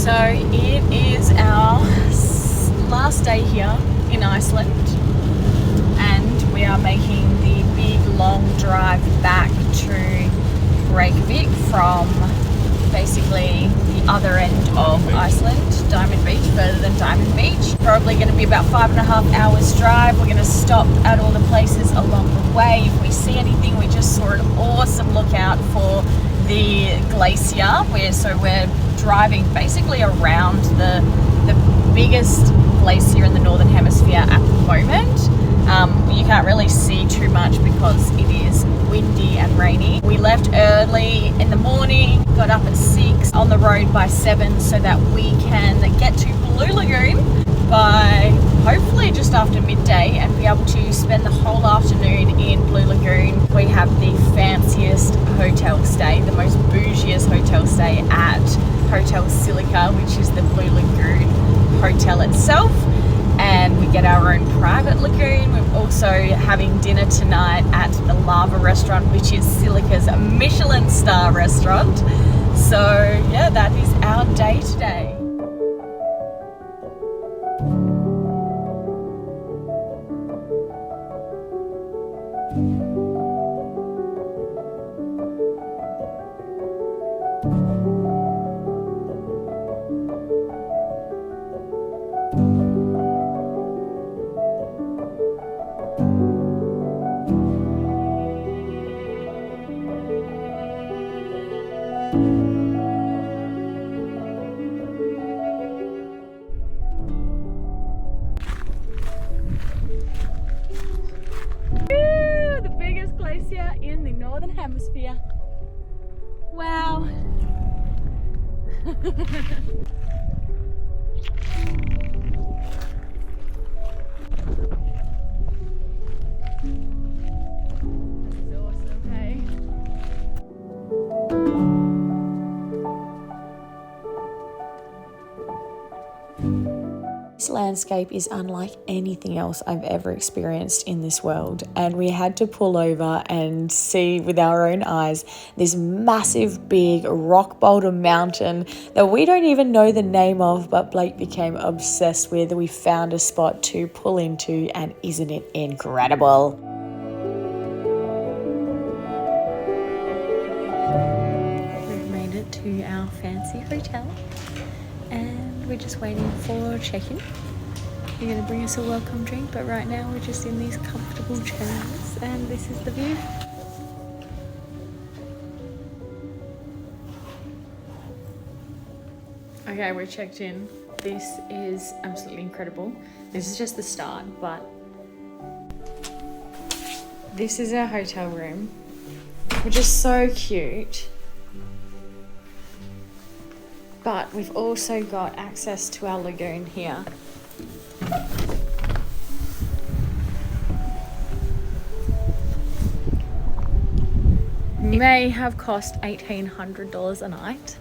So it is our last day here in Iceland, and we are making the big long drive back to Reykjavik from basically the other end of Iceland, Diamond Beach, further than Diamond Beach. Probably going to be about 5.5 hours drive. We're going to stop at all the places along the way. If we see anything, we just saw an awesome lookout for the glacier. We're driving basically around the biggest glacier in the Northern Hemisphere at the moment. You can't really see too much because it is windy and rainy. We left early in the morning, got up at 6, on the road by 7 so that we can get to Blue Lagoon by hopefully just after midday and be able to spend the whole afternoon in Blue Lagoon. We have the fanciest hotel stay, the most bougiest hotel stay at Hotel Silica, which is the Blue Lagoon hotel itself. And we get our own private lagoon. We're also having dinner tonight at the Lava restaurant, which is Silica's Michelin star restaurant. So yeah, that is our day today. The biggest glacier in the Northern Hemisphere. Wow. This landscape is unlike anything else I've ever experienced in this world, and we had to pull over and see with our own eyes this massive big rock boulder mountain that we don't even know the name of, but Blake became obsessed with. We found a spot to pull into, and isn't it incredible? We've made it to our fancy hotel and we're just waiting for check-in. They're going to bring us a welcome drink, but right now we're just in these comfortable chairs and this is the view. Okay, we're checked in. This is absolutely incredible. This is just the start, but this is our hotel room, which is so cute. But we've also got access to our lagoon here. May have cost $1,800 a night,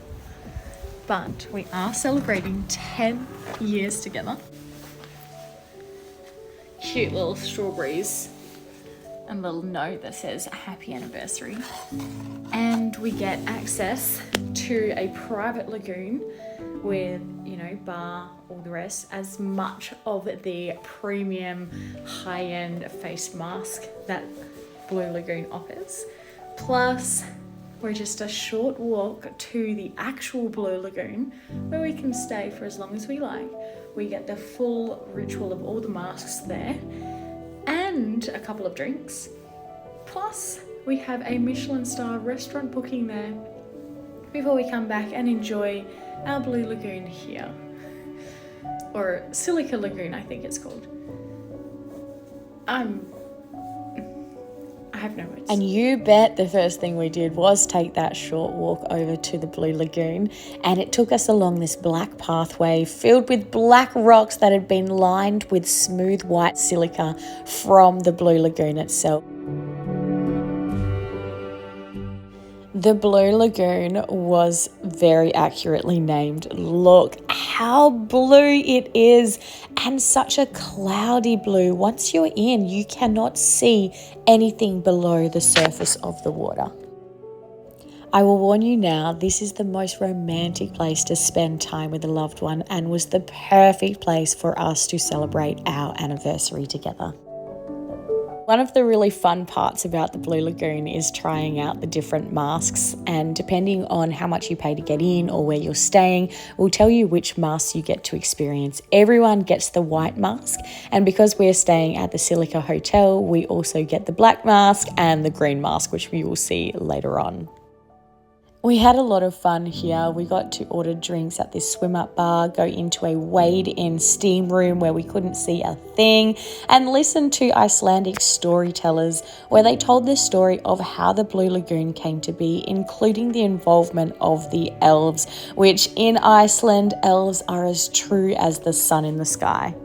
but we are celebrating 10 years together. Cute little strawberries and a little note that says happy anniversary. And we get access to a private lagoon with, you know, bar, all the rest, as much of the premium high-end face mask that Blue Lagoon offers. Plus, we're just a short walk to the actual Blue Lagoon where we can stay for as long as we like. We get the full ritual of all the masks there and a couple of drinks. Plus, we have a Michelin star restaurant booking there before we come back and enjoy our Blue Lagoon here. Or Silica Lagoon, I think it's called. I have no words. And you bet the first thing we did was take that short walk over to the Blue Lagoon, and it took us along this black pathway filled with black rocks that had been lined with smooth white silica from the Blue Lagoon itself. The Blue Lagoon was very accurately named. Look how blue it is, and such a cloudy blue. Once you're in, you cannot see anything below the surface of the water. I will warn you now, this is the most romantic place to spend time with a loved one and was the perfect place for us to celebrate our anniversary together. One of the really fun parts about the Blue Lagoon is trying out the different masks, and depending on how much you pay to get in or where you're staying, will tell you which masks you get to experience. Everyone gets the white mask, and because we're staying at the Silica Hotel, we also get the black mask and the green mask, which we will see later on. We had a lot of fun here. We got to order drinks at this swim-up bar, go into a wade-in steam room where we couldn't see a thing, and listen to Icelandic storytellers where they told the story of how the Blue Lagoon came to be, including the involvement of the elves, which in Iceland, elves are as true as the sun in the sky.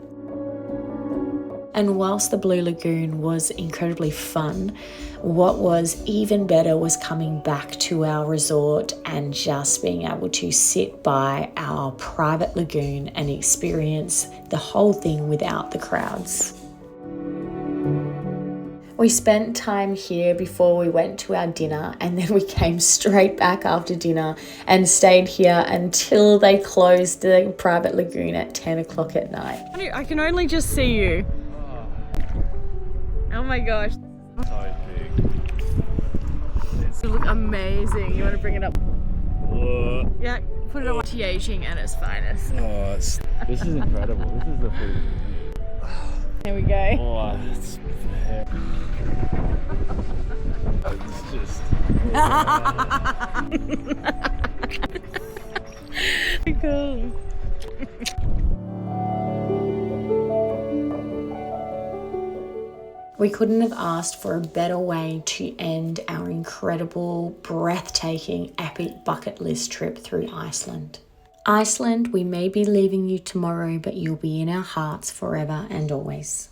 And whilst the Blue Lagoon was incredibly fun, what was even better was coming back to our resort and just being able to sit by our private lagoon and experience the whole thing without the crowds. We spent time here before we went to our dinner, and then we came straight back after dinner and stayed here until they closed the private lagoon at 10 o'clock at night. I can only just see you. Oh my gosh. So big. You look amazing. You want to bring it up? Yeah, put it on Tianjin at its finest. Oh, this is incredible. This is the food. There we go. Oh, it's just. Cool. We couldn't have asked for a better way to end our incredible, breathtaking, epic bucket list trip through Iceland. Iceland, we may be leaving you tomorrow, but you'll be in our hearts forever and always.